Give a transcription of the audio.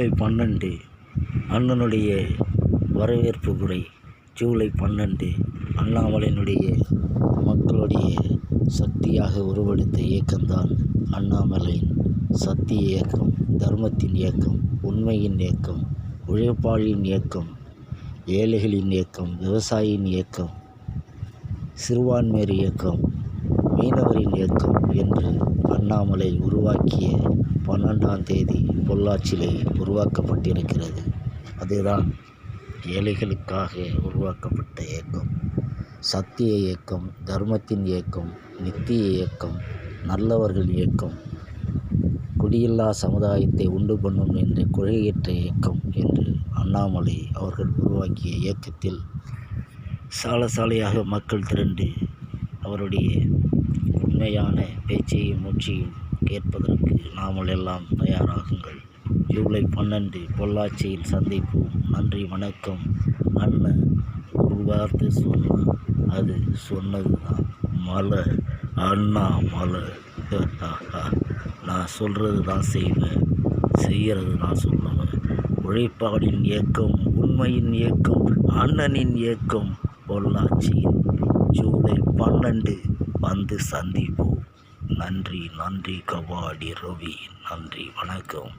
ஜூலை 12 அண்ணனுடைய வரவேற்பு உரை. ஜூலை 12 அண்ணாமலையினுடைய மக்களுடைய சக்தியாக உருவெடுத்த இயக்கம்தான் அண்ணாமலையின் சத்திய இயக்கம், தர்மத்தின் இயக்கம், உண்மையின் இயக்கம், உழைப்பாளியின் இயக்கம், ஏழைகளின் இயக்கம், விவசாயியின் இயக்கம், சிறுபான்மையர் இயக்கம், மீனவரின் இயக்கம் என்று அண்ணாமலை உருவாக்கிய 12ஆம் தேதி பொள்ளாச்சியிலே உருவாக்கப்பட்டிருக்கிறது. அதுதான் ஏழைகளுக்காக உருவாக்கப்பட்ட இயக்கம், சத்திய இயக்கம், தர்மத்தின் இயக்கம், நித்திய இயக்கம், நல்லவர்கள் இயக்கம், குடியில்லா சமுதாயத்தை உண்டு பண்ணும் என்ற கொள்கையற்ற இயக்கம் என்று அண்ணாமலை அவர்கள் உருவாக்கிய இயக்கத்தில் சாலையாக மக்கள் திரண்டு அவருடைய உண்மையான பேச்சையும் மூச்சையும் கேட்பதற்கு நாமல் எல்லாம் தயாராகுங்கள். ஜூலை 12 பொள்ளாச்சியில் சந்திப்போம். நன்றி, வணக்கம். அண்ணன் ஒரு வார்த்தை சொன்னால் அது சொன்னது தான் மலை, அண்ணா மலை. நான் சொல்கிறது தான் செய்வேன், செய்கிறது தான் சொல்லுவேன். உழைப்பாளின் இயக்கம், உண்மையின் இயக்கம், அண்ணனின் இயக்கம் பொள்ளாச்சியில் ஜூலை 12 வந்து சந்திப்போம். நன்றி, கபாடி ரவி. நன்றி, வணக்கம்.